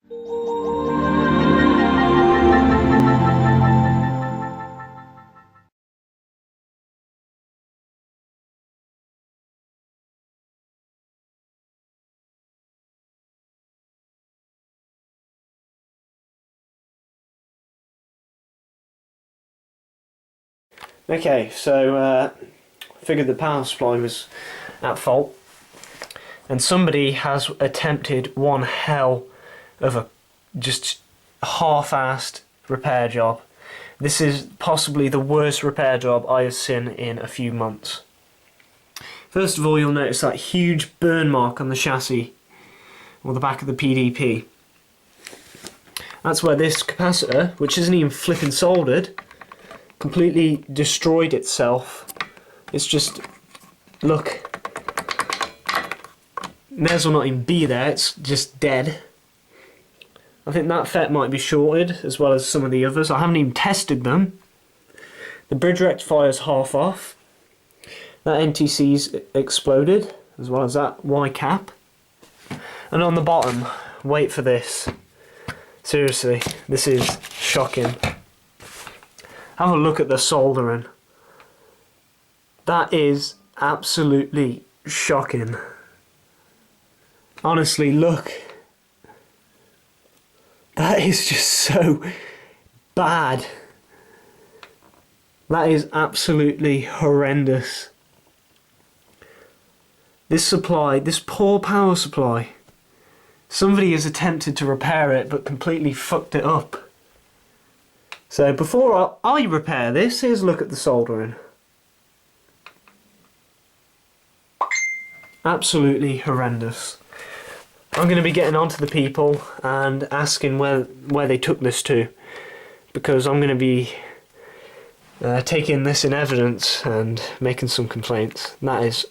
Okay, so figured the power supply was at fault, and somebody has attempted one hell of a just half-assed repair job. This is possibly the worst repair job I have seen in a few months. First of all, you'll notice that huge burn mark on the chassis, or the back of the PDP. That's where this capacitor, which isn't even flipping soldered, completely destroyed itself. It's just, look, may as well not even be there, it's just dead. I think that FET might be shorted, as well as some of the others. I haven't even tested them. The bridge rectifier's half off. That NTC's exploded, as well as that Y cap. And on the bottom, wait for this. Seriously, this is shocking. Have a look at the soldering. That is absolutely shocking. Honestly, look. That is just so bad. That is absolutely horrendous. This supply, this poor power supply, somebody has attempted to repair it but completely fucked it up. So before I repair this, here's a look at the soldering. Absolutely horrendous. I'm going to be getting onto the people and asking where they took this to, because I'm going to be taking this in evidence and making some complaints. And that is,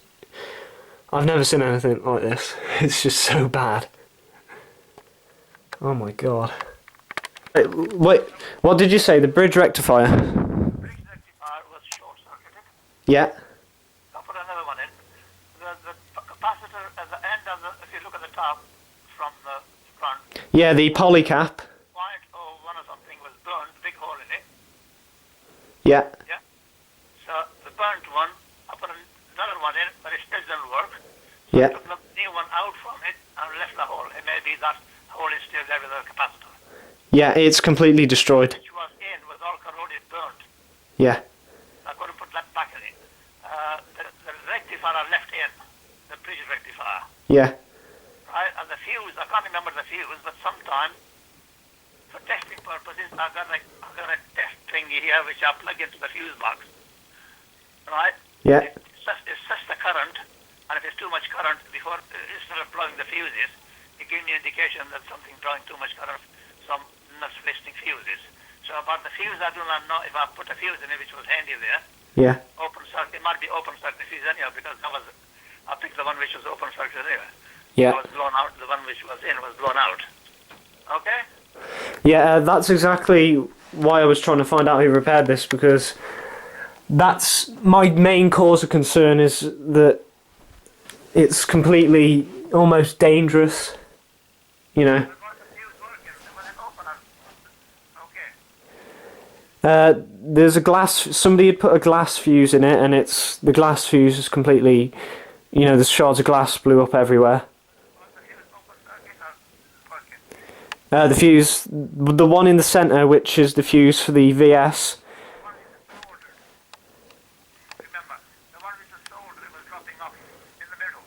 I've never seen anything like this. It's just so bad. Oh my god. Wait, what did you say? The bridge rectifier? The bridge rectifier was short-circuited. Yeah. I'll put another one in. The capacitor at the end of the, if you look at the top from the front. Yeah, the polycap. 0.01 or something was burned, big hole in it. Yeah. Yeah. So the burnt one, I put another one in, but it still didn't work. So Yeah. I took the new one out from it and left the hole. It may be that hole is still there with the capacitor. Yeah, it's completely destroyed. Which was in, was all corroded, burnt. Yeah. I couldn't put that back in it. The rectifier I left in, the bridge rectifier. Yeah. Right, and the fuse, I can't remember the fuse, but sometime, for testing purposes, I got a test thingy here which I plug into the fuse box. Right? Yeah. It sets the current, and if it's too much current, before instead of blowing the fuses, it gives me an indication that something drawing too much current, some not listing fuses. So about the fuse, I do not know if I put a fuse in it, which was handy there. Yeah. Open circuit, it might be open circuit fuse anyhow, because I picked the one which was open circuit anyway. Yeah. It was blown out, the one which was in was blown out. Okay? Yeah, that's exactly why I was trying to find out who repaired this, because that's my main cause of concern, is that it's completely almost dangerous, you know. There's a glass, somebody had put a glass fuse in it, and the glass fuse is completely, you know, the shards of glass blew up everywhere. The fuse, the one in the centre, which is the fuse for the VS. Remember, the one which was soldered, it was dropping off in the middle.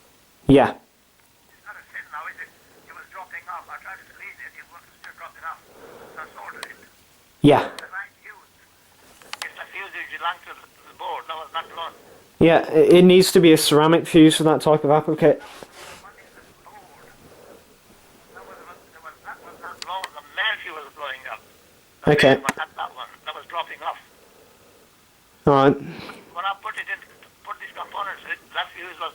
Yeah. It's not a sin now, is it? It was dropping off. I tried to squeeze it, it was still dropping off. So I soldered it. Yeah. The right fuse. It's the fuse which belongs to the board. No, it's not blown. Yeah, it needs to be a ceramic fuse for that type of application. Okay. That one that was dropping off. Alright. When I put these components in, that fuse was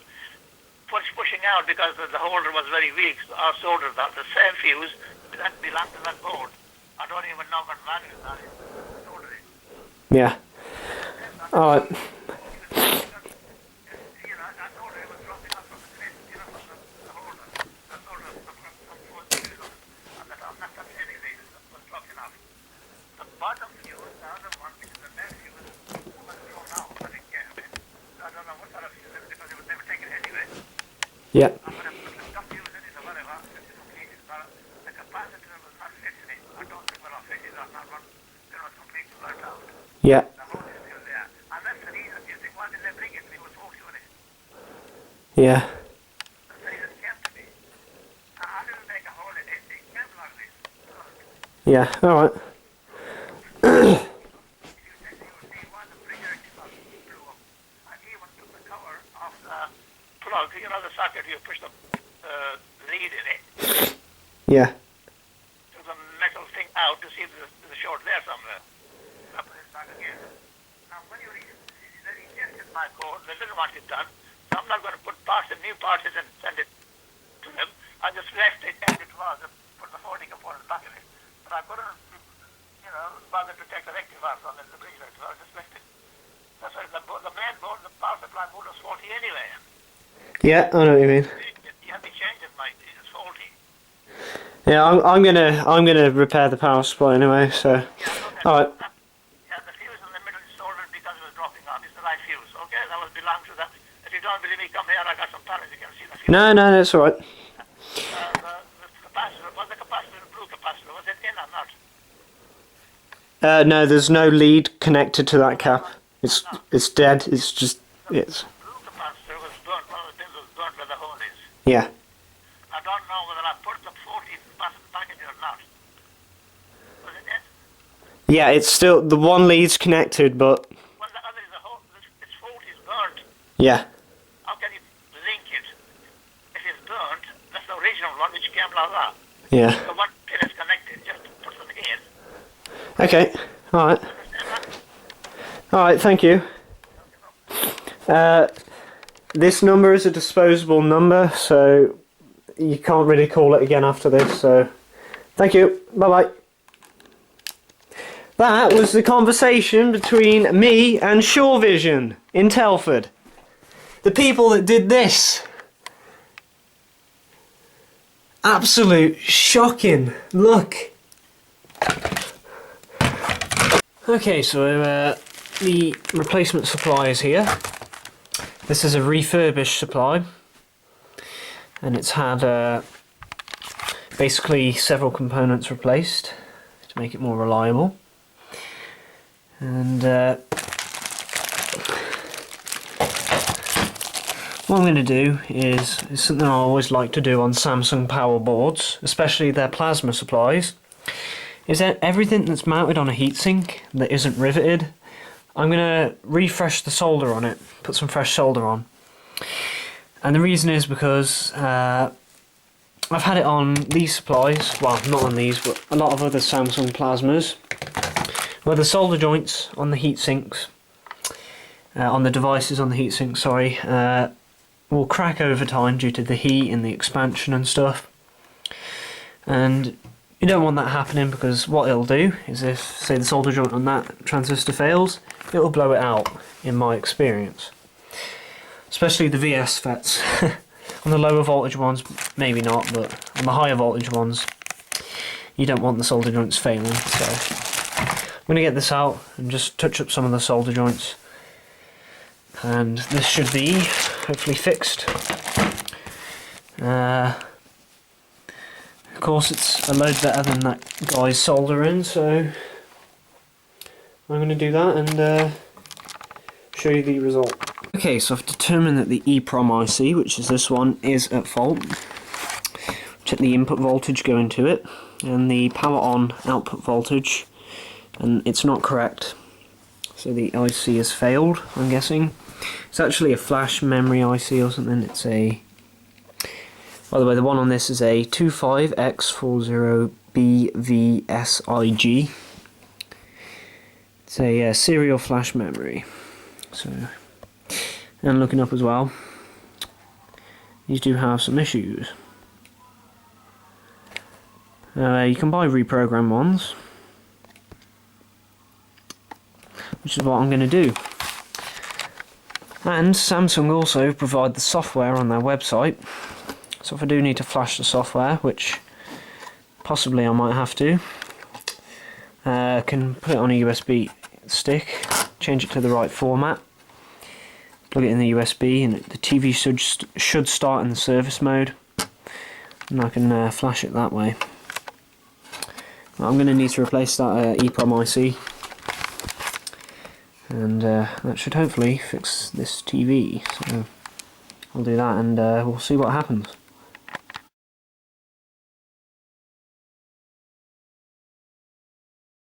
pushing out because the holder was very weak. So I soldered that. The same fuse that belonged to that board. I don't even know what value that is. I soldered it. Yeah. Alright. You know, I told her it was dropping off from the grid, you know, from the holder. I told her some fuse on it. And that I'm not Yeah. I'm going to put the stuff using it or whatever, it's completed, but the capacitor was not fitting it. I don't think we're not fitting it, not one, they're not completely burnt out. Yeah. The hole is still there. And that's the reason, you think, why did they bring it? It was faulty on it. Yeah. That's the reason it came to me. I didn't make a hole in it, it came like this. Yeah. All right. If you check, you will see why the pressure rectifier blew up. I even took the cover off the plug, you know the socket you push the lead in it. Yeah. Took the metal thing out to see if there's a short there somewhere. I put it back again. Now when they rejected my code, they didn't want it done. So I'm not going to put parts and new parts in and send it to them. I just left it as it was and put the 40 component back in it. But I couldn't, bother to take the rectifier from it, the bridge rectifier, I just left it. That's why the main board, the power supply board was faulty anyway. Yeah. I know what you mean. You have to change it, mate. It's faulty. Yeah. I'm gonna repair the power supply anyway. So. Yeah, All right. Yeah, the fuse in the middle is soldered because it was dropping off. It's the right fuse, okay? That was belongs to that. If you don't believe me, come here. I got some panels. You can see the fuse. No, that's all right. The capacitor, was the capacitor a blue capacitor? Was it in or not? No, there's no lead connected to that cap. It's dead. It's just it's. The blue capacitor was burnt. One of the pins was burnt where the hole is. Yeah. I don't know whether I put the 40 back in or not. Was it in? Yeah, it's still the one lead's connected, but Well, the other is a hole. Its 40 is burnt. yeah, How can you link it? If it's burnt, that's the original one which came like that. yeah. The one pin is connected, just put them in. Okay, all right, Understand that? all right. Thank you. This number is a disposable number, so you can't really call it again after this. So, thank you. Bye bye. That was the conversation between me and Shore Vision in Telford. The people that did this. Absolute shocking. Look. Okay, so the replacement supply is here. This is a refurbished supply, and it's had basically several components replaced to make it more reliable. And what I'm going to do is something I always like to do on Samsung power boards, especially their plasma supplies, is that everything that's mounted on a heatsink that isn't riveted, I'm going to refresh the solder on it, put some fresh solder on. And the reason is because I've had it on these supplies, well not on these, but a lot of other Samsung plasmas, where the solder joints on the heatsinks, on the devices on the heatsink, sorry, will crack over time due to the heat and the expansion and stuff. And you don't want that happening, because what it'll do is, if say the solder joint on that transistor fails, it'll blow it out, in my experience. Especially the VS FETs. On the lower voltage ones, maybe not, but on the higher voltage ones, you don't want the solder joints failing. So I'm going to get this out and just touch up some of the solder joints. And this should be hopefully fixed. Of course, it's a load better than that guy's soldering, so I'm going to do that and show you the result. Okay, so I've determined that the EEPROM IC, which is this one, is at fault. Check the input voltage going to it, and the power on output voltage, and it's not correct. So the IC has failed, I'm guessing. It's actually a flash memory IC or something. It's a... By the way, the one on this is a 25X40BVSIG. It's a serial flash memory. So, and looking up as well, these do have some issues. You can buy reprogram ones, which is what I'm going to do. And Samsung also provide the software on their website. So if I do need to flash the software, which possibly I might have to, can put it on a USB stick, change it to the right format, plug it in the USB, and the TV should start in the service mode, and I can flash it that way. I'm going to need to replace that EEPROM IC, and that should hopefully fix this TV, so I'll do that and we'll see what happens.